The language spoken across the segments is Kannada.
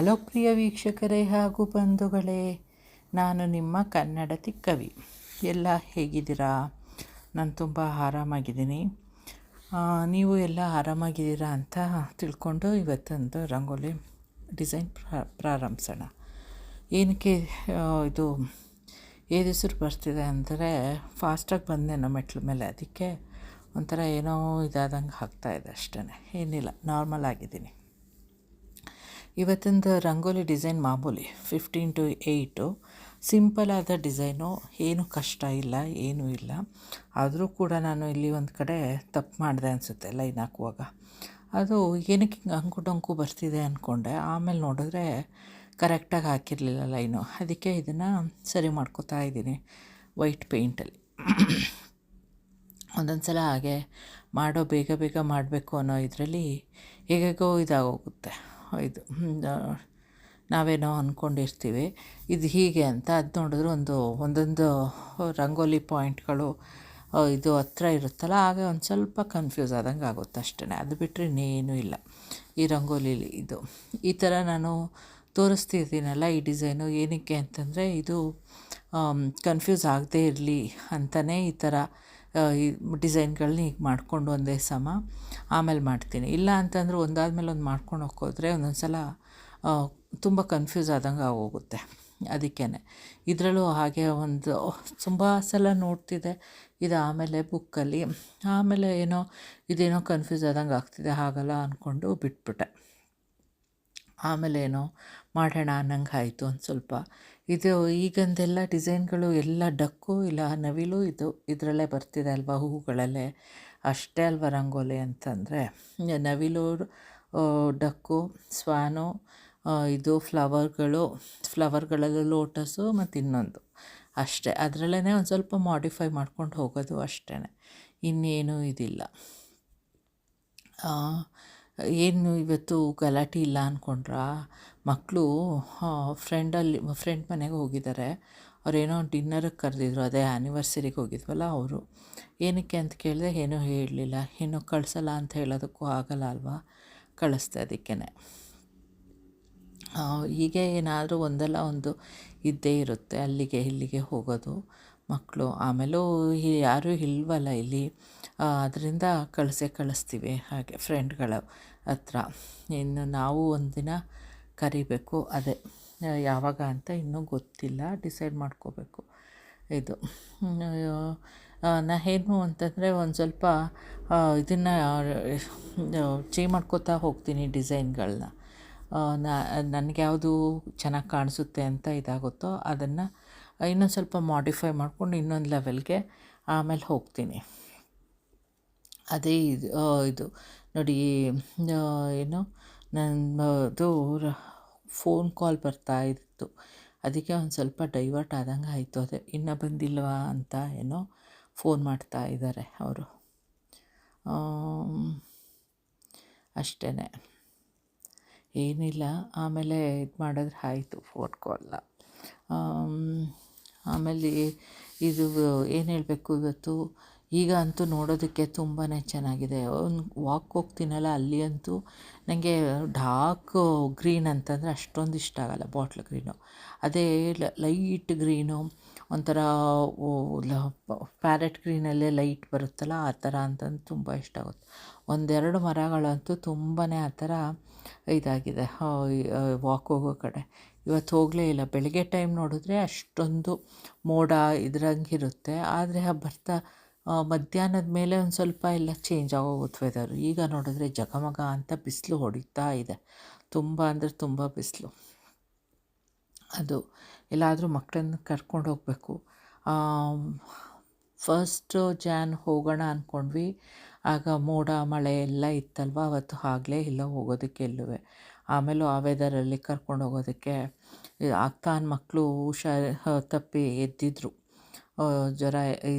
ಹಲೋ ಪ್ರಿಯ ವೀಕ್ಷಕರೇ ಹಾಗೂ ಬಂಧುಗಳೇ, ನಾನು ನಿಮ್ಮ ಕನ್ನಡತಿ ಕವಿ. ಎಲ್ಲ ಹೇಗಿದ್ದೀರಾ? ನಾನು ತುಂಬ ಆರಾಮಾಗಿದ್ದೀನಿ. ನೀವು ಎಲ್ಲ ಆರಾಮಾಗಿದ್ದೀರಾ ಅಂತ ತಿಳ್ಕೊಂಡು ಇವತ್ತೊಂದು ರಂಗೋಲಿ ಡಿಸೈನ್ ಪ್ರಾರಂಭಿಸೋಣ. ಏನಕ್ಕೆ ಇದು ಏದುಸಿರು ಬರ್ತಿದೆ ಅಂದರೆ ಫಾಸ್ಟಾಗಿ ಬಂದೆ ನಮ್ಮ ಮೆಟ್ಲ ಮೇಲೆ, ಅದಕ್ಕೆ ಒಂಥರ ಏನೋ ಇದಾದಂಗೆ ಆಗ್ತಾಯಿದೆ ಅಷ್ಟೇ, ಏನಿಲ್ಲ, ನಾರ್ಮಲ್ ಆಗಿದ್ದೀನಿ. ಇವತ್ತಿಂದು ರಂಗೋಲಿ ಡಿಸೈನ್ ಮಾಮೂಲಿ 15:8 ಸಿಂಪಲಾದ ಡಿಸೈನು, ಏನು ಕಷ್ಟ ಇಲ್ಲ, ಏನೂ ಇಲ್ಲ. ಆದರೂ ಕೂಡ ನಾನು ಇಲ್ಲಿ ಒಂದು ಕಡೆ ತಪ್ಪು ಮಾಡಿದೆ ಅನಿಸುತ್ತೆ ಲೈನ್ ಹಾಕುವಾಗ. ಅದು ಏನಕ್ಕೆ ಅಂಕು ಡೊಂಕು ಬರ್ತಿದೆ ಅಂದ್ಕೊಂಡೆ, ಆಮೇಲೆ ನೋಡಿದ್ರೆ ಕರೆಕ್ಟಾಗಿ ಹಾಕಿರಲಿಲ್ಲ ಲೈನು. ಅದಕ್ಕೆ ಇದನ್ನು ಸರಿ ಮಾಡ್ಕೋತಾ ಇದ್ದೀನಿ ವೈಟ್ ಪೇಂಟಲ್ಲಿ. ಒಂದೊಂದು ಸಲ ಹಾಗೆ ಬೇಗ ಬೇಗ ಮಾಡಬೇಕು ಅನ್ನೋ ಇದರಲ್ಲಿ ಹೇಗೋ ಇದಾಗೋಗುತ್ತೆ. ಇದು ನಾವೇನೋ ಅಂದ್ಕೊಂಡಿರ್ತೀವಿ ಇದು ಹೀಗೆ ಅಂತ, ಅದು ನೋಡಿದ್ರೆ ಒಂದೊಂದು ರಂಗೋಲಿ ಪಾಯಿಂಟ್ಗಳು ಇದು ಹತ್ರ ಇರುತ್ತಲ್ಲ, ಆಗ ಒಂದು ಸ್ವಲ್ಪ ಕನ್ಫ್ಯೂಸ್ ಆದಂಗೆ ಆಗುತ್ತೆ ಅಷ್ಟೇ. ಅದು ಬಿಟ್ಟರೆ ಇನ್ನೇನೂ ಇಲ್ಲ ಈ ರಂಗೋಲಿಲಿ. ಈ ಥರ ನಾನು ತೋರಿಸ್ತಿದ್ದೀನಲ್ಲ ಈ ಡಿಸೈನು, ಏನಕ್ಕೆ ಅಂತಂದರೆ ಇದು ಕನ್ಫ್ಯೂಸ್ ಆಗದೇ ಇರಲಿ ಅಂತಲೇ ಈ ಥರ ಈ ಡಿಸೈನ್ಗಳನ್ನ ಈಗ ಮಾಡಿಕೊಂಡು ಒಂದೇ ಸಮ ಆಮೇಲೆ ಮಾಡ್ತೀನಿ. ಇಲ್ಲ ಅಂತಂದರೆ ಒಂದಾದ್ಮೇಲೆ ಒಂದು ಮಾಡ್ಕೊಂಡು ಹೋಗೋದ್ರೆ ಒಂದೊಂದು ಸಲ ತುಂಬ ಕನ್ಫ್ಯೂಸ್ ಆದಂಗೆ ಆಗೋಗುತ್ತೆ. ಅದಕ್ಕೇ ಇದರಲ್ಲೂ ಹಾಗೆ ಒಂದು ತುಂಬ ಸಲ ನೋಡ್ತಿದ್ದೆ ಇದು, ಆಮೇಲೆ ಬುಕ್ಕಲ್ಲಿ, ಆಮೇಲೆ ಇದೇನೋ ಕನ್ಫ್ಯೂಸ್ ಆದಂಗೆ ಆಗ್ತಿದೆ, ಆಗಲ್ಲ ಅಂದ್ಕೊಂಡು ಬಿಟ್ಬಿಟ್ಟೆ. ಆಮೇಲೆ ಏನೋ ಮಾಡೋಣ ಅನ್ನಂಗೆ ಆಯಿತು ಒಂದು ಸ್ವಲ್ಪ. ಇದು ಈಗಂದೆಲ್ಲ ಡಿಸೈನ್ಗಳು ಎಲ್ಲ ಡಕ್ಕು ಇಲ್ಲ ನವಿಲು ಇದರಲ್ಲೇ ಬರ್ತಿದೆ ಅಲ್ವಾ, ಹೂಗಳಲ್ಲೇ ಅಷ್ಟೇ ಅಲ್ವಾ ರಂಗೋಲಿ ಅಂತಂದರೆ. ನವಿಲು, ಡಕ್ಕು, ಸ್ವಾನು, ಇದು ಫ್ಲವರ್ಗಳಲ್ಲೂ ಲೋಟಸು ಮತ್ತು ಇನ್ನೊಂದು ಅಷ್ಟೇ. ಅದರಲ್ಲೇ ಒಂದು ಸ್ವಲ್ಪ ಮಾಡಿಫೈ ಮಾಡ್ಕೊಂಡು ಹೋಗೋದು ಅಷ್ಟೇ, ಇನ್ನೇನೂ ಇದಿಲ್ಲ. ಏನು ಇವತ್ತು ಗಲಾಟೆ ಇಲ್ಲ ಅಂದ್ಕೊಂಡ್ರಾ? ಮಕ್ಕಳು ಫ್ರೆಂಡ್ ಮನೆಗೆ ಹೋಗಿದ್ದಾರೆ. ಅವರೇನೋ ಡಿನ್ನರಿಗೆ ಕರೆದಿದ್ರು, ಅದೇ ಆ್ಯನಿವರ್ಸರಿಗೆ ಹೋಗಿದ್ವಲ್ಲ ಅವರು. ಏನಕ್ಕೆ ಅಂತ ಕೇಳಿದೆ, ಏನೂ ಹೇಳಲಿಲ್ಲ. ಏನೋ ಕಳಿಸಲ್ಲ ಅಂತ ಹೇಳೋದಕ್ಕೂ ಆಗಲ್ಲ ಅಲ್ವಾ, ಕಳಿಸ್ದೆ ಅದಕ್ಕೇ. ಹೀಗೆ ಏನಾದರೂ ಒಂದಲ್ಲ ಒಂದು ಇದ್ದೇ ಇರುತ್ತೆ, ಅಲ್ಲಿಗೆ ಇಲ್ಲಿಗೆ ಹೋಗೋದು ಮಕ್ಕಳು. ಆಮೇಲೂ ಯಾರೂ ಇಲ್ವಲ್ಲ ಇಲ್ಲಿ, ಅದರಿಂದ ಕಳಿಸ್ತೀವಿ ಹಾಗೆ ಫ್ರೆಂಡ್ಗಳ ಹತ್ರ. ಇನ್ನು ನಾವು ಒಂದಿನ ಕರಿಬೇಕು, ಅದೇ ಯಾವಾಗ ಅಂತ ಇನ್ನೂ ಗೊತ್ತಿಲ್ಲ, ಡಿಸೈಡ್ ಮಾಡ್ಕೋಬೇಕು. ಇದು ಏನು ಅಂತಂದರೆ ಒಂದು ಸ್ವಲ್ಪ ಇದನ್ನು ಚೇಂಜ್ ಮಾಡ್ಕೋತಾ ಹೋಗ್ತೀನಿ ಡಿಸೈನ್ಗಳನ್ನ. ನನಗೆ ಯಾವುದು ಚೆನ್ನಾಗಿ ಕಾಣಿಸುತ್ತೆ ಅಂತ ಇದಾಗುತ್ತೋ ಅದನ್ನು ಇನ್ನೊಂದು ಸ್ವಲ್ಪ ಮಾಡಿಫೈ ಮಾಡ್ಕೊಂಡು ಇನ್ನೊಂದು ಲೆವೆಲ್ಗೆ ಆಮೇಲೆ ಹೋಗ್ತೀನಿ. ಅದೇ ಇದು ನೋಡಿ, ಏನು ನನ್ನದು ಫೋನ್ ಕಾಲ್ ಬರ್ತಾಯಿತ್ತು, ಅದಕ್ಕೆ ಒಂದು ಸ್ವಲ್ಪ ಡೈವರ್ಟ್ ಆದಂಗೆ ಆಯಿತು. ಅದೇ ಇನ್ನೂ ಬಂದಿಲ್ವಾ ಅಂತ ಏನೋ ಫೋನ್ ಮಾಡ್ತಾ ಇದ್ದಾರೆ ಅವರು, ಅಷ್ಟೇ, ಏನಿಲ್ಲ. ಆಮೇಲೆ ಇದು ಮಾಡಿದ್ರೆ ಆಯಿತು ಫೋನ್ ಕಾಲ್ನ. ಆಮೇಲೆ ಇದು ಏನು ಹೇಳಬೇಕು, ಇವತ್ತು ಈಗ ಅಂತೂ ನೋಡೋದಕ್ಕೆ ತುಂಬಾ ಚೆನ್ನಾಗಿದೆ. ಒಂದು ವಾಕ್ ಹೋಗ್ತೀನಲ್ಲ, ಅಲ್ಲಿ ಅಂತೂ ನನಗೆ ಡಾರ್ಕ್ ಗ್ರೀನ್ ಅಂತಂದರೆ ಅಷ್ಟೊಂದು ಇಷ್ಟ ಆಗೋಲ್ಲ, ಬಾಟ್ಲ್ ಗ್ರೀನು. ಅದೇ ಲೈಟ್ ಗ್ರೀನು, ಒಂಥರ ಪ್ಯಾರೆಟ್ ಗ್ರೀನಲ್ಲೇ ಲೈಟ್ ಬರುತ್ತಲ್ಲ, ಆ ಥರ ಅಂತಂದು ತುಂಬ ಇಷ್ಟ ಆಗುತ್ತೆ. ಒಂದೆರಡು ಮರಗಳಂತೂ ತುಂಬಾ ಆ ಥರ ಇದಾಗಿದೆ ವಾಕ್ ಹೋಗೋ ಕಡೆ. ಇವತ್ತು ಹೋಗಲೇ ಇಲ್ಲ. ಬೆಳಗ್ಗೆ ಟೈಮ್ ನೋಡಿದ್ರೆ ಅಷ್ಟೊಂದು ಮೋಡ ಇದ್ರಂಗಿರುತ್ತೆ, ಆದರೆ ಬರ್ತಾ ಮಧ್ಯಾಹ್ನದ ಮೇಲೆ ಒಂದು ಸ್ವಲ್ಪ ಎಲ್ಲ ಚೇಂಜ್ ಆಗೋಗುತ್ತೆ ವೆದರು. ಈಗ ನೋಡಿದ್ರೆ ಜಗಮಗ ಅಂತ ಬಿಸಿಲು ಹೊಡಿತಾ ಇದೆ, ತುಂಬ ಅಂದರೆ ತುಂಬ ಬಿಸಿಲು. ಅದು ಎಲ್ಲಾದರೂ ಮಕ್ಕಳನ್ನ ಕರ್ಕೊಂಡು ಹೋಗಬೇಕು. 1 ಜಾನ್ ಹೋಗೋಣ ಅಂದ್ಕೊಂಡ್ವಿ, ಆಗ ಮೋಡ ಮಳೆ ಎಲ್ಲ ಇತ್ತಲ್ವ, ಅವತ್ತು ಆಗಲೇ ಇಲ್ಲ ಹೋಗೋದಕ್ಕೆ ಎಲ್ಲೂ. ಆಮೇಲೂ ಆ ವೆದರಲ್ಲಿ ಕರ್ಕೊಂಡು ಹೋಗೋದಕ್ಕೆ ಆಗ್ತಾನ ಮಕ್ಕಳು ತಪ್ಪಿ ಎದ್ದಿದ್ರು. ಜ್ವರ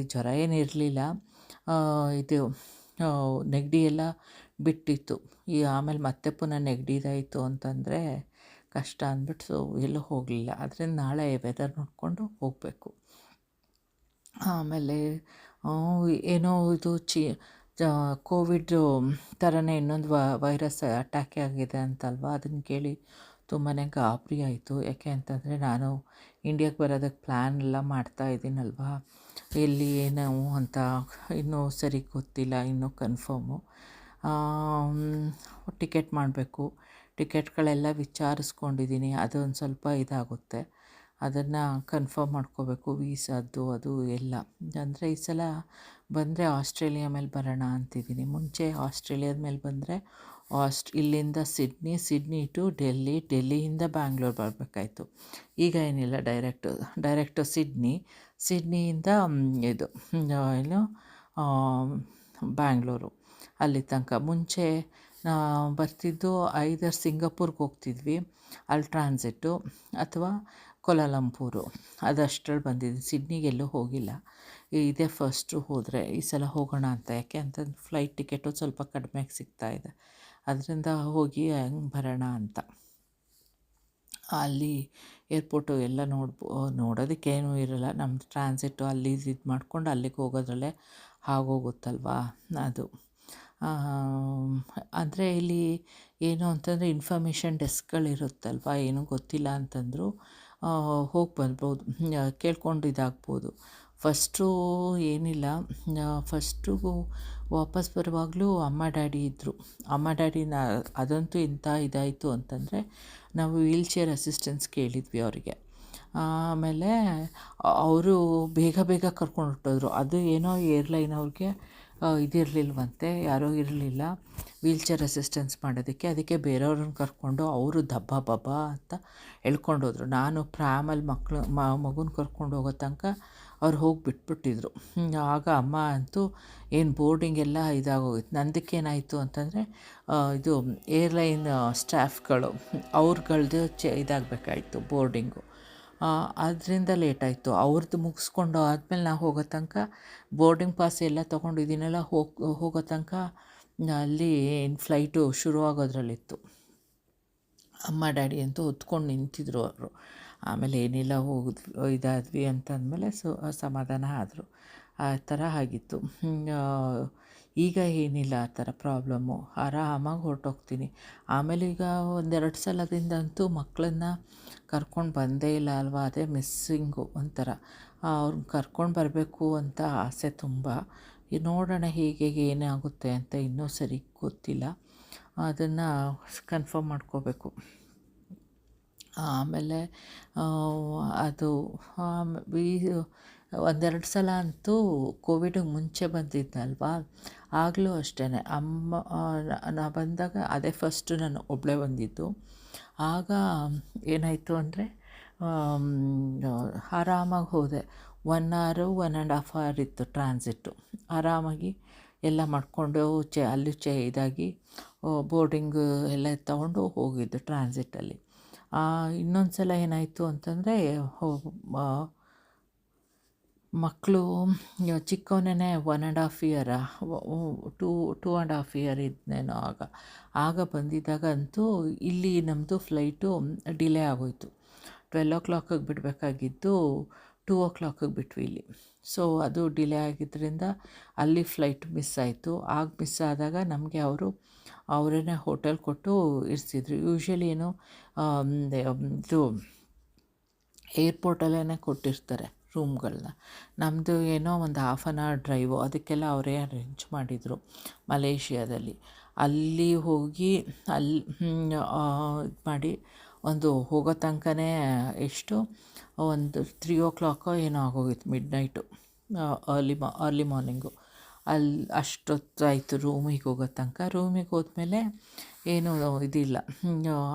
ಏನಿರಲಿಲ್ಲ, ಇದು ನೆಗಡಿ ಎಲ್ಲ ಬಿಟ್ಟಿತ್ತು. ಆಮೇಲೆ ಮತ್ತೆ ಪುನಃ ನೆಗಡಿ ಇದಾಯಿತು ಅಂತಂದರೆ ಕಷ್ಟ ಅಂದ್ಬಿಟ್ಟು ಎಲ್ಲೂ ಹೋಗಲಿಲ್ಲ. ಅದರಿಂದ ನಾಳೆ ವೆದರ್ ನೋಡಿಕೊಂಡು ಹೋಗಬೇಕು. ಆಮೇಲೆ ಏನೋ ಇದು ಕೋವಿಡ್ ಥರನೇ ಇನ್ನೊಂದು ವೈರಸ್ ಅಟ್ಯಾಕ್ ಆಗಿದೆ ಅಂತಲ್ವ, ಅದನ್ನು ಕೇಳಿ ತುಂಬಾ ಗಾಬರಿ ಆಯಿತು. ಯಾಕೆ ಅಂತಂದರೆ ನಾನು ಇಂಡಿಯಾಗೆ ಬರೋದಕ್ಕೆ ಪ್ಲ್ಯಾನ್ ಎಲ್ಲ ಮಾಡ್ತಾ ಇದ್ದೀನಲ್ವ, ಎಲ್ಲಿ ಏನು ಅಂತ ಇನ್ನೂ ಸರಿ ಗೊತ್ತಿಲ್ಲ, ಇನ್ನೂ ಕನ್ಫರ್ಮು. ಟಿಕೆಟ್ ಮಾಡಬೇಕು, ಟಿಕೆಟ್ಗಳೆಲ್ಲ ವಿಚಾರಿಸ್ಕೊಂಡಿದ್ದೀನಿ, ಅದೊಂದು ಸ್ವಲ್ಪ ಇದಾಗುತ್ತೆ, ಅದನ್ನು ಕನ್ಫರ್ಮ್ ಮಾಡ್ಕೋಬೇಕು, ವೀಸಾದ್ದು ಅದು ಎಲ್ಲ. ಅಂದರೆ ಈ ಸಲ ಬಂದರೆ ಆಸ್ಟ್ರೇಲಿಯಾ ಮೇಲೆ ಬರೋಣ ಅಂತಿದ್ದೀನಿ. ಮುಂಚೆ ಆಸ್ಟ್ರೇಲಿಯಾದ ಮೇಲೆ ಬಂದರೆ ಇಲ್ಲಿಂದ ಸಿಡ್ನಿ ಟು ಡೆಲ್ಲಿಯಿಂದ ಬ್ಯಾಂಗ್ಳೂರು ಬರಬೇಕಾಯ್ತು. ಈಗ ಏನಿಲ್ಲ, ಡೈರೆಕ್ಟು ಸಿಡ್ನಿಯಿಂದ ಇದು ಏನು ಬ್ಯಾಂಗ್ಳೂರು, ಅಲ್ಲಿ ತನಕ. ಮುಂಚೆ ಬರ್ತಿದ್ದು ಐದರ್ ಸಿಂಗಾಪುರ್ಗೆ ಹೋಗ್ತಿದ್ವಿ, ಅಲ್ಲಿ ಟ್ರಾನ್ಸಿಟ್ಟು, ಅಥವಾ ಕೋಲಾಲಂಪೂರು, ಅದಷ್ಟರಲ್ಲಿ ಬಂದಿದ್ದೀನಿ. ಸಿಡ್ನಿಗೆಲ್ಲೂ ಹೋಗಿಲ್ಲ, ಇದೇ ಫಸ್ಟು ಹೋದರೆ. ಈ ಸಲ ಹೋಗೋಣ ಅಂತ. ಯಾಕೆ ಅಂತಂದ್ರೆ ಫ್ಲೈಟ್ ಟಿಕೆಟು ಸ್ವಲ್ಪ ಕಡಿಮೆಗೆ ಸಿಗ್ತಾಯಿದೆ, ಅದರಿಂದ ಹೋಗಿ ಹಂಗೆ ಬರೋಣ ಅಂತ. ಅಲ್ಲಿ ಏರ್ಪೋರ್ಟು ಎಲ್ಲ ನೋಡೋದಕ್ಕೇನೂ ಇರೋಲ್ಲ, ನಮ್ಮದು ಟ್ರಾನ್ಸಿಟ್ಟು ಅಲ್ಲಿ ಇದು ಮಾಡ್ಕೊಂಡು ಅಲ್ಲಿಗೆ ಹೋಗೋದ್ರಲ್ಲೇ ಆಗೋಗುತ್ತಲ್ವಾ ಅದು. ಅಂದರೆ ಇಲ್ಲಿ ಏನು ಅಂತಂದರೆ ಇನ್ಫಾರ್ಮೇಷನ್ ಡೆಸ್ಕ್ಗಳಿರುತ್ತಲ್ವ, ಏನೂ ಗೊತ್ತಿಲ್ಲ ಅಂತಂದರೂ ಹೋಗಿ ಬರ್ಬೋದು, ಕೇಳ್ಕೊಂಡು ಇದಾಗ್ಬೋದು. ಫಸ್ಟು ಏನಿಲ್ಲ, ಫಸ್ಟು ವಾಪಸ್ ಬರುವಾಗಲೂ ಅಮ್ಮ ಡ್ಯಾಡಿ ಇದ್ದರು. ಅಮ್ಮ ಡ್ಯಾಡಿನ ಅದಂತೂ ಎಂಥ ಇದಾಯಿತು ಅಂತಂದರೆ, ನಾವು ವೀಲ್ಚೇರ್ ಅಸಿಸ್ಟೆನ್ಸ್ ಕೇಳಿದ್ವಿ ಅವರಿಗೆ. ಆಮೇಲೆ ಅವರು ಬೇಗ ಕರ್ಕೊಂಡು ಹೊರಟೋದ್ರು. ಅದು ಏನೋ ಏರ್ಲೈನ್ ಅವ್ರಿಗೆ ಇದಿರಲಿಲ್ವಂತೆ, ಯಾರೂ ಇರಲಿಲ್ಲ ವೀಲ್ಚೇರ್ ಅಸಿಸ್ಟೆನ್ಸ್ ಮಾಡೋದಕ್ಕೆ. ಅದಕ್ಕೆ ಬೇರೆಯವ್ರನ್ನ ಕರ್ಕೊಂಡು ಅವರು ದಬ್ಬ ಅಂತ ಎಳ್ಕೊಂಡೋದ್ರು. ನಾನು ಪ್ರ್ಯಾಮಲ್ಲಿ ಮಗುನ ಕರ್ಕೊಂಡು ಹೋಗೋ ತನಕ ಅವ್ರು ಹೋಗಿ ಬಿಟ್ಬಿಟ್ಟಿದ್ರು. ಆಗ ಅಮ್ಮ ಅಂತೂ ಏನು ಬೋರ್ಡಿಂಗ್ ಎಲ್ಲ ಇದಾಗೋಗಿತ್ತು. ನಂದಕ್ಕೇನಾಯಿತು ಅಂತಂದರೆ ಇದು ಏರ್ಲೈನ್ ಸ್ಟಾಫ್ಗಳು ಅವ್ರುಗಳ್ದು ಇದಾಗಬೇಕಾಯ್ತು ಬೋರ್ಡಿಂಗು, ಅದರಿಂದ ಲೇಟಾಯಿತು. ಅವ್ರದ್ದು ಮುಗಿಸ್ಕೊಂಡು ಆದಮೇಲೆ ನಾವು ಹೋಗೋ ತನಕ ಬೋರ್ಡಿಂಗ್ ಪಾಸ್ ಎಲ್ಲ ತೊಗೊಂಡಿದ್ದೀನಲ್ಲ, ಹೋಗೋ ತನಕ ಅಲ್ಲಿ ಫ್ಲೈಟು ಶುರುವಾಗೋದ್ರಲ್ಲಿತ್ತು. ಅಮ್ಮ ಡ್ಯಾಡಿ ಅಂತೂ ಹೊತ್ಕೊಂಡು ನಿಂತಿದ್ರು ಅವರು. ಆಮೇಲೆ ಏನಿಲ್ಲ ಇದಾದ್ವಿ ಅಂತಂದಮೇಲೆ ಸಮಾಧಾನ ಆದರು. ಆ ಥರ ಆಗಿತ್ತು. ಈಗ ಏನಿಲ್ಲ ಆ ಥರ ಪ್ರಾಬ್ಲಮ್ಮು, ಆರಾಮಾಗಿ ಹೊರಟೋಗ್ತೀನಿ. ಆಮೇಲೆ ಈಗ 1-2 ಸಲದಿಂದಂತೂ ಮಕ್ಕಳನ್ನ ಕರ್ಕೊಂಡು ಬಂದೇ ಇಲ್ಲ ಅಲ್ವಾ, ಅದೇ ಮಿಸ್ಸಿಂಗು ಒಂಥರ. ಅವ್ರನ್ನ ಕರ್ಕೊಂಡು ಬರಬೇಕು ಅಂತ ಆಸೆ ತುಂಬ. ನೋಡೋಣ ಹೇಗೆ ಏನಾಗುತ್ತೆ ಅಂತ, ಇನ್ನೂ ಸರಿ ಗೊತ್ತಿಲ್ಲ, ಅದನ್ನು ಕನ್ಫರ್ಮ್ ಮಾಡ್ಕೋಬೇಕು. ಆಮೇಲೆ ಅದು 1-2 ಸಲ ಅಂತೂ ಕೋವಿಡಿಗೆ ಮುಂಚೆ ಬಂದಿದ್ನಲ್ವಾ, ಆಗಲೂ ಅಷ್ಟೇ ನಾ ಬಂದಾಗ ಅದೇ ಫಸ್ಟು ನಾನು ಒಬ್ಬಳೇ ಬಂದಿದ್ದು. ಆಗ ಏನಾಯಿತು ಅಂದರೆ ಆರಾಮಾಗಿ ಹೋದೆ. 1 hour 1.5 hour ಇತ್ತು ಟ್ರಾನ್ಸಿಟ್ಟು. ಆರಾಮಾಗಿ ಎಲ್ಲ ಮಾಡಿಕೊಂಡು ಅಲ್ಲಿ ಇದಾಗಿ ಬೋರ್ಡಿಂಗ್ ಎಲ್ಲ ತೊಗೊಂಡು ಹೋಗಿದ್ದು ಟ್ರಾನ್ಸಿಟ್ಟಲ್ಲಿ. ಇನ್ನೊಂದು ಸಲ ಏನಾಯಿತು ಅಂತಂದರೆ, ಮಕ್ಕಳು ಚಿಕ್ಕವನೇ 1.5 year 2.5 year ಇದ್ನೇನೋ ಆಗ ಬಂದಿದ್ದಾಗ ಅಂತೂ ಇಲ್ಲಿ ನಮ್ಮದು ಫ್ಲೈಟು ಡಿಲೇ ಆಗೋಯಿತು. 12 o'clock ಬಿಡಬೇಕಾಗಿದ್ದು 2 o'clock ಬಿಟ್ವಿ ಇಲ್ಲಿ. ಸೊ ಅದು ಡಿಲೇ ಆಗಿದ್ದರಿಂದ ಅಲ್ಲಿ ಫ್ಲೈಟ್ ಮಿಸ್ ಆಯಿತು. ಆಗ ಮಿಸ್ ಆದಾಗ ನಮಗೆ ಅವರೇ ಹೋಟೆಲ್ ಕೊಟ್ಟು ಇರಿಸಿದ್ರು. ಯೂಶ್ವಲಿ ಏನು ಇದು ಏರ್ಪೋರ್ಟಲ್ಲೇ ಕೊಟ್ಟಿರ್ತಾರೆ ರೂಮ್ಗಳನ್ನ. ನಮ್ಮದು ಏನೋ ಒಂದು 1/2 hour ಡ್ರೈವು, ಅದಕ್ಕೆಲ್ಲ ಅವರೇ ಅರೇಂಜ್ ಮಾಡಿದರು ಮಲೇಷಿಯಾದಲ್ಲಿ. ಅಲ್ಲಿ ಹೋಗಿ ಇದು ಮಾಡಿ ಒಂದು ಹೋಗೋ ತನಕನೇ ಎಷ್ಟು ಒಂದು 3 o'clock ಏನೋ ಆಗೋಗಿತ್ತು, ಮಿಡ್ನೈಟು, ಅರ್ಲಿ ಮಾರ್ನಿಂಗು. ಅಷ್ಟೊತ್ತಾಯಿತು ರೂಮಿಗೆ ಹೋಗೋ ತನಕ. ರೂಮಿಗೆ ಹೋದ್ಮೇಲೆ ಏನೂ ಇದಿಲ್ಲ,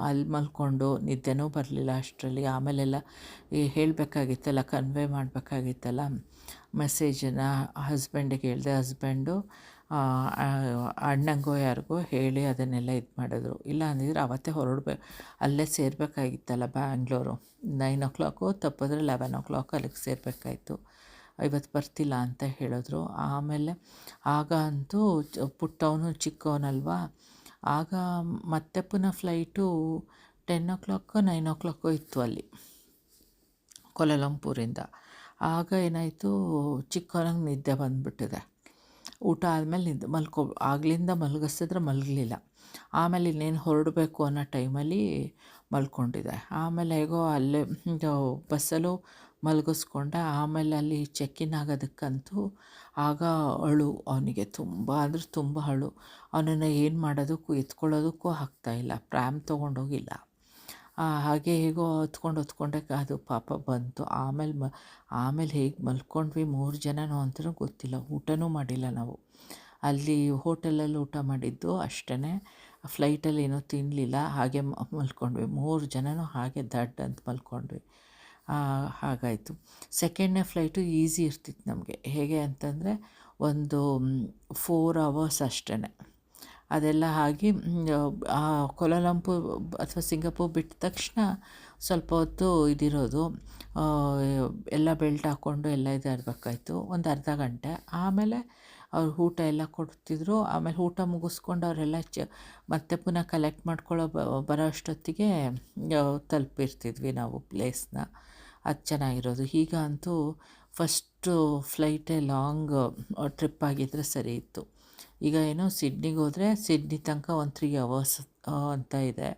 ಅಲ್ಲಿ ಮಲ್ಕೊಂಡು ನಿದ್ದೆನೂ ಬರಲಿಲ್ಲ ಅಷ್ಟರಲ್ಲಿ. ಆಮೇಲೆಲ್ಲ ಹೇಳಬೇಕಾಗಿತ್ತಲ್ಲ, ಕನ್ವೆ ಮಾಡಬೇಕಾಗಿತ್ತಲ್ಲ ಮೆಸೇಜನ್ನು. ಹಸ್ಬೆಂಡಿಗೆ ಹೇಳಿದೆ, ಹಸ್ಬೆಂಡು ಅಣ್ಣಂಗೋ ಯಾರಿಗೋ ಹೇಳಿ ಅದನ್ನೆಲ್ಲ ಇದು ಮಾಡಿದ್ರು. ಇಲ್ಲ ಅಂದಿದ್ರೆ ಅವತ್ತೇ ಅಲ್ಲೇ ಸೇರಬೇಕಾಗಿತ್ತಲ್ಲ ಬ್ಯಾಂಗ್ಳೂರು. 9 o'clock ತಪ್ಪಿದ್ರೆ 11 o'clock ಅಲ್ಲಿಗೆ ಸೇರಬೇಕಾಯ್ತು. ಇವತ್ತು ಬರ್ತಿಲ್ಲ ಅಂತ ಹೇಳಿದ್ರು. ಆಮೇಲೆ ಆಗ ಅಂತೂ ಪುಟ್ಟವನು ಚಿಕ್ಕವನಲ್ವಾ, ಆಗ ಮತ್ತೆ ಪುನಃ ಫ್ಲೈಟು 10 o'clock 9 o'clock ಇತ್ತು ಅಲ್ಲಿ ಕೋಲಾಲಂಪೂರಿಂದ. ಆಗ ಏನಾಯಿತು, ಚಿಕ್ಕವನಿಗೆ ನಿದ್ದೆ ಬಂದುಬಿಟ್ಟಿದೆ. ಊಟ ಆದಮೇಲೆ ಆಗಲಿಂದ ಮಲಗಿಸಿದ್ರೆ ಮಲಗಲಿಲ್ಲ. ಆಮೇಲೆ ಇನ್ನೇನು ಹೊರಡಬೇಕು ಅನ್ನೋ ಟೈಮಲ್ಲಿ ಮಲ್ಕೊಂಡಿದ್ದೆ. ಆಮೇಲೆ ಹೇಗೋ ಅಲ್ಲೇ ಬಸ್ಸಲ್ಲೂ ಮಲಗಿಸ್ಕೊಂಡೆ. ಆಮೇಲೆ ಅಲ್ಲಿ ಚೆಕ್-ಇನ್ ಆಗೋದಕ್ಕಂತೂ ಆಗ ಅಳು, ಅವನಿಗೆ ತುಂಬ ಅಂದರೆ ತುಂಬ ಅಳು. ಅವನನ್ನು ಏನು ಮಾಡೋದಕ್ಕೂ ಎತ್ಕೊಳ್ಳೋದಕ್ಕೂ ಆಗ್ತಾಯಿಲ್ಲ, ಪ್ರ್ಯಾಮ್ ತೊಗೊಂಡೋಗಿಲ್ಲ. ಹಾಗೆ ಹೇಗೋ ಹೊತ್ಕೊಂಡೆ ಅದು ಪಾಪ ಬಂತು. ಆಮೇಲೆ ಹೇಗೆ ಮಲ್ಕೊಂಡ್ವಿ 3 ಜನನೂ ಅಂತಲೂ ಗೊತ್ತಿಲ್ಲ. ಊಟನೂ ಮಾಡಿಲ್ಲ ನಾವು. ಅಲ್ಲಿ ಹೋಟೆಲಲ್ಲಿ ಊಟ ಮಾಡಿದ್ದು ಅಷ್ಟೇ. ಫ್ಲೈಟಲ್ಲಿ ಏನೂ ತಿನ್ನಲಿಲ್ಲ. ಹಾಗೆ ಮಲ್ಕೊಂಡ್ವಿ 3 ಜನನೂ ಹಾಗೆ ದಡ್ ಅಂತ ಮಲ್ಕೊಂಡ್ವಿ. ಹಾಗಾಯಿತು. ಸೆಕೆಂಡ್ನೇ ಫ್ಲೈಟು ಈಸಿ ಇರ್ತಿತ್ತು ನಮಗೆ. ಹೇಗೆ ಅಂತಂದರೆ ಒಂದು 4 ಅವರ್ಸ್ ಅಷ್ಟೇ. ಅದೆಲ್ಲ ಆಗಿ ಕೋಲಾಲಂಪುರ್ ಅಥವಾ ಸಿಂಗಾಪುರ್ ಬಿಟ್ಟ ತಕ್ಷಣ ಸ್ವಲ್ಪ ಹೊತ್ತು ಇದಿರೋದು, ಎಲ್ಲ ಬೆಲ್ಟ್ ಹಾಕ್ಕೊಂಡು ಎಲ್ಲ ಇರಬೇಕಾಯ್ತು, ಒಂದು ಅರ್ಧ ಗಂಟೆ. ಆಮೇಲೆ ಅವ್ರು ಊಟ ಎಲ್ಲ ಕೊಡ್ತಿದ್ರು. ಆಮೇಲೆ ಊಟ ಮುಗಿಸ್ಕೊಂಡು ಅವರೆಲ್ಲ ಮತ್ತೆ ಪುನಃ ಕಲೆಕ್ಟ್ ಬರೋ ಅಷ್ಟೊತ್ತಿಗೆ ತಲುಪಿರ್ತಿದ್ವಿ ನಾವು ಪ್ಲೇಸ್ನ. ಅದು ಚೆನ್ನಾಗಿರೋದು. ಈಗ ಅಂತೂ ಫಸ್ಟು ಫ್ಲೈಟೇ ಲಾಂಗ್ ಟ್ರಿಪ್ ಆಗಿದ್ದರೆ ಸರಿ ಇತ್ತು. ಈಗ ಏನೋ ಸಿಡ್ನಿಗೆ ಹೋದರೆ ಸಿಡ್ನಿ ತನಕ ಒಂದು 3 ಅವರ್ಸ್ ಅಂತ ಇದೆ.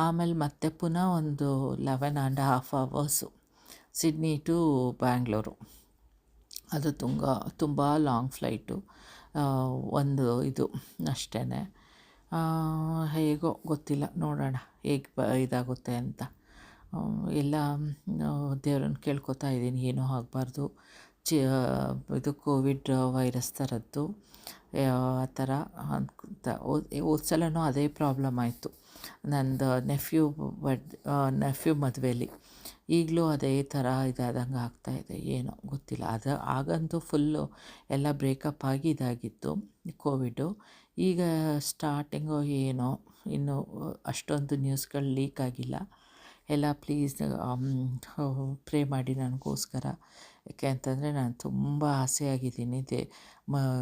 ಆಮೇಲೆ ಮತ್ತೆ ಪುನಃ ಒಂದು 11.5 ಅವರ್ಸು ಸಿಡ್ನಿ ಟು ಬ್ಯಾಂಗ್ಳೂರು. ಅದು ತುಂಬ ಲಾಂಗ್ ಫ್ಲೈಟು. ಒಂದು ಇದು ಅಷ್ಟೇ. ಹೇಗೋ ಗೊತ್ತಿಲ್ಲ, ನೋಡೋಣ ಹೇಗೆ ಇದಾಗುತ್ತೆ ಅಂತ. ಎಲ್ಲ ದೇವ್ರನ್ನ ಕೇಳ್ಕೊತಾ ಇದ್ದೀನಿ, ಏನೂ ಆಗಬಾರ್ದು. ಇದು ಕೋವಿಡ್ ವೈರಸ್ ಥರದ್ದು ಆ ಥರ ಅಂತ. ಹೋದ ಸಲವೂ ಅದೇ ಪ್ರಾಬ್ಲಮ್ ಆಯಿತು ನಂದು ನೆಫ್ಯೂ ಮದುವೆಯಲ್ಲಿ. ಈಗಲೂ ಅದೇ ಥರ ಇದಾದಂಗೆ ಆಗ್ತಾಯಿದೆ, ಏನೋ ಗೊತ್ತಿಲ್ಲ. ಆಗಂತೂ ಫುಲ್ಲು ಎಲ್ಲ ಬ್ರೇಕಪ್ ಆಗಿ ಇದಾಗಿತ್ತು ಕೋವಿಡು. ಈಗ ಸ್ಟಾರ್ಟಿಂಗು ಏನೋ ಇನ್ನೂ ಅಷ್ಟೊಂದು ನ್ಯೂಸ್ಗಳು ಲೀಕ್ ಆಗಿಲ್ಲ. ಎಲ್ಲ ಪ್ಲೀಸ್ ಪ್ರೇ ಮಾಡಿ ನನಗೋಸ್ಕರ. ಯಾಕೆ ಅಂತಂದರೆ ನಾನು ತುಂಬ ಆಸೆಯಾಗಿದ್ದೀನಿ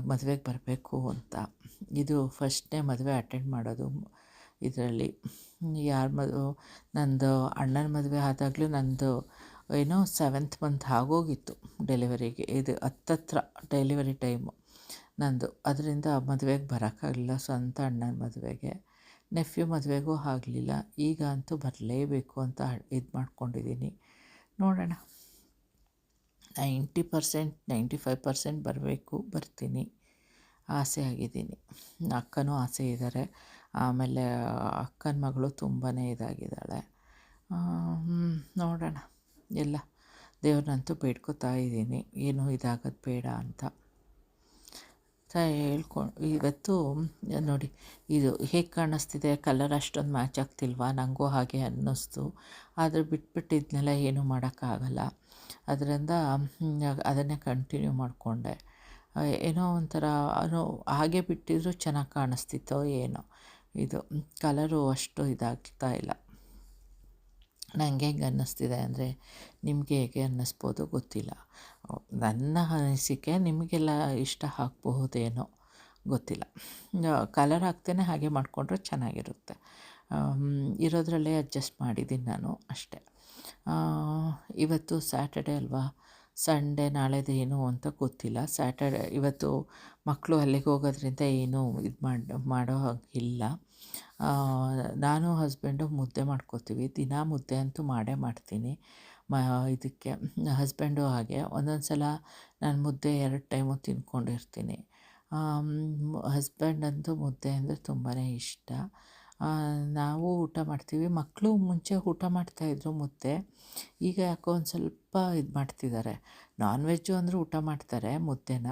ಮದುವೆಗೆ ಬರಬೇಕು ಅಂತ. ಇದು ಫಸ್ಟ್ನೇ ಮದುವೆ ಅಟೆಂಡ್ ಮಾಡೋದು ಇದರಲ್ಲಿ. ನಂದು ಅಣ್ಣನ ಮದುವೆ ಆದಾಗಲೂ ನಂದು ಏನೋ 7th ಮಂತ್ ಆಗೋಗಿತ್ತು ಡೆಲಿವರಿಗೆ. ಇದು ಹತ್ತತ್ರ ಡೆಲಿವರಿ ಟೈಮು ನಂದು. ಅದರಿಂದ ಮದುವೆಗೆ ಬರೋಕ್ಕಾಗಲಿಲ್ಲ, ಸ್ವಂತ ಅಣ್ಣನ ಮದುವೆಗೆ. ನೆಫ್ಯೂ ಮದುವೆಗೂ ಆಗಲಿಲ್ಲ. ಈಗ ಅಂತೂ ಬರಲೇಬೇಕು ಅಂತ ಇದು ಮಾಡ್ಕೊಂಡಿದ್ದೀನಿ. ನೋಡೋಣ, 90% 95% ಬರಬೇಕು, ಬರ್ತೀನಿ, ಆಸೆ ಆಗಿದ್ದೀನಿ. ಅಕ್ಕನೂ ಆಸೆ ಇದ್ದಾರೆ. ಆಮೇಲೆ ಅಕ್ಕನ ಮಗಳು ತುಂಬಾ ಇದಾಗಿದ್ದಾಳೆ. ನೋಡೋಣ, ಎಲ್ಲ ದೇವ್ರನ್ನಂತೂ ಬೇಡ್ಕೊತಾ ಇದ್ದೀನಿ, ಏನೂ ಇದಾಗೋದು ಬೇಡ ಅಂತ. ಇವತ್ತು ನೋಡಿ ಇದು ಹೇಗೆ ಕಾಣಿಸ್ತಿದೆ, ಕಲರ್ ಅಷ್ಟೊಂದು ಮ್ಯಾಚ್ ಆಗ್ತಿಲ್ವಾ? ನನಗೂ ಹಾಗೆ ಅನ್ನಿಸ್ತು. ಆದರೆ ಬಿಟ್ಬಿಟ್ಟಿದ್ನೆಲ್ಲ ಏನೂ ಮಾಡೋಕ್ಕಾಗಲ್ಲ. ಅದರಿಂದ ಅದನ್ನೇ ಕಂಟಿನ್ಯೂ ಮಾಡಿಕೊಂಡೆ. ಏನೋ ಒಂಥರ ಹಾಗೆ ಬಿಟ್ಟಿದ್ರೂ ಚೆನ್ನಾಗಿ ಕಾಣಿಸ್ತಿತ್ತೋ ಏನೋ. ಇದು ಕಲರು ಅಷ್ಟು ಇದಾಗ್ತಾ ಇಲ್ಲ. ನನಗೆ ಹೆಂಗೆ ಅನ್ನಿಸ್ತಿದೆ ಅಂದರೆ, ನಿಮಗೆ ಹೇಗೆ ಅನ್ನಿಸ್ಬೋದು ಗೊತ್ತಿಲ್ಲ. ನನ್ನ ಅನಿಸಿಕೆ ನಿಮಗೆಲ್ಲ ಇಷ್ಟ ಆಗಬಹುದೇನೋ ಗೊತ್ತಿಲ್ಲ. ಕಲರ್ ಹಾಕ್ತೇನೆ ಹಾಗೆ ಮಾಡಿಕೊಂಡ್ರೆ ಚೆನ್ನಾಗಿರುತ್ತೆ. ಇರೋದ್ರಲ್ಲೇ ಅಡ್ಜಸ್ಟ್ ಮಾಡಿದ್ದೀನಿ ನಾನು ಅಷ್ಟೇ. ಇವತ್ತು ಸ್ಯಾಟರ್ಡೇ ಅಲ್ವಾ, ಸಂಡೇ ನಾಳೆದು ಏನು ಅಂತ ಗೊತ್ತಿಲ್ಲ. ಇವತ್ತು ಮಕ್ಕಳು ಅಲ್ಲಿಗೆ ಹೋಗೋದ್ರಿಂದ ಏನೂ ಇದು ಮಾಡೋ ಹಾಗಿಲ್ಲ. ನಾನು ಹಸ್ಬೆಂಡು ಮುದ್ದೆ ಮಾಡ್ಕೋತೀವಿ. ದಿನ ಮುದ್ದೆ ಅಂತೂ ಮಾಡೇ ಮಾಡ್ತೀನಿ. ಇದಕ್ಕೆ ಹಸ್ಬೆಂಡು ಹಾಗೆ. ಒಂದೊಂದು ಸಲ ನಾನು ಮುದ್ದೆ 2 ಟೈಮು ತಿಂದ್ಕೊಂಡಿರ್ತೀನಿ. ಹಸ್ಬೆಂಡಂತೂ ಮುದ್ದೆ ಅಂದರೆ ತುಂಬಾ ಇಷ್ಟ. ನಾವು ಊಟ ಮಾಡ್ತೀವಿ. ಮಕ್ಕಳು ಮುಂಚೆ ಊಟ ಮಾಡ್ತಾಯಿದ್ರು ಮುದ್ದೆ. ಈಗ ಯಾಕೋ ಒಂದು ಸ್ವಲ್ಪ ಇದು ಮಾಡ್ತಿದ್ದಾರೆ. ನಾನ್ ವೆಜ್ಜು ಅಂದರೆ ಊಟ ಮಾಡ್ತಾರೆ ಮುದ್ದೆನ.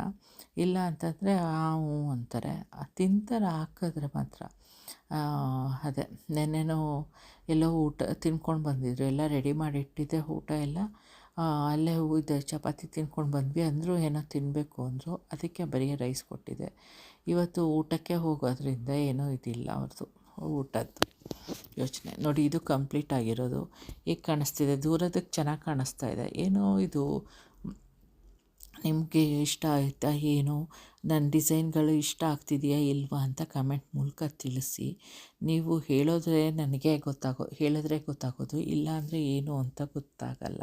ಇಲ್ಲ ಅಂತಂದರೆ ಹ್ಞೂ ಅಂತಾರೆ. ತಿಂತಾರೆ ಹಾಕಿದ್ರೆ ಮಾತ್ರ. ಅದೇ ನೆನ್ನೆನೂ ಎಲ್ಲೋ ಊಟ ತಿನ್ಕೊಂಡು ಬಂದಿದ್ರು. ಎಲ್ಲ ರೆಡಿ ಮಾಡಿ ಇಟ್ಟಿದ್ದೆ ಊಟ ಎಲ್ಲ. ಅಲ್ಲೇ ಇದು ಚಪಾತಿ ತಿನ್ಕೊಂಡು ಬಂದ್ವಿ ಅಂದರು. ಏನೋ ತಿನ್ನಬೇಕು ಅಂದರು, ಅದಕ್ಕೆ ಬರೀ ರೈಸ್ ಕೊಟ್ಟಿದ್ದೆ. ಇವತ್ತು ಊಟಕ್ಕೆ ಹೋಗೋದ್ರಿಂದ ಏನೂ ಇದಿಲ್ಲ ಅವ್ರದ್ದು ಊಟದ್ದು ಯೋಚನೆ. ನೋಡಿ, ಇದು ಕಂಪ್ಲೀಟ್ ಆಗಿರೋದು. ಈಗ ಕಾಣಿಸ್ತಿದೆ, ದೂರದಕ್ಕೆ ಚೆನ್ನಾಗಿ ಕಾಣಿಸ್ತಾ ಇದೆ. ಏನೋ ಇದು ನಿಮಗೆ ಇಷ್ಟ ಆಯಿತಾ ಏನು, ನನ್ನ ಡಿಸೈನ್ಗಳು ಇಷ್ಟ ಆಗ್ತಿದೆಯಾ ಇಲ್ವಾ ಅಂತ ಕಮೆಂಟ್ ಮೂಲಕ ತಿಳಿಸಿ. ನೀವು ಹೇಳಿದ್ರೆ ಗೊತ್ತಾಗೋದು, ಇಲ್ಲ ಅಂದರೆ ಏನು ಅಂತ ಗೊತ್ತಾಗಲ್ಲ.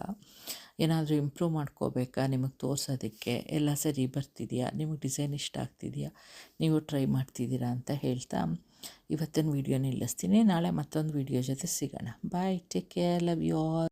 ಏನಾದರೂ ಇಂಪ್ರೂವ್ ಮಾಡ್ಕೋಬೇಕಾ ನಿಮಗೆ ತೋರಿಸೋದಕ್ಕೆ, ಎಲ್ಲ ಸರಿ ಬರ್ತಿದೆಯಾ, ನಿಮಗೆ ಡಿಸೈನ್ ಇಷ್ಟ ಆಗ್ತಿದೆಯಾ, ನೀವು ಟ್ರೈ ಮಾಡ್ತಿದ್ದೀರಾ ಅಂತ ಹೇಳ್ತಾ ಇವತ್ತಿನ ವೀಡಿಯೋ ನಿಲ್ಲಿಸ್ತೀನಿ. ನಾಳೆ ಮತ್ತೊಂದು ವೀಡಿಯೋ ಜೊತೆ ಸಿಗೋಣ. Bye, take care, love you all.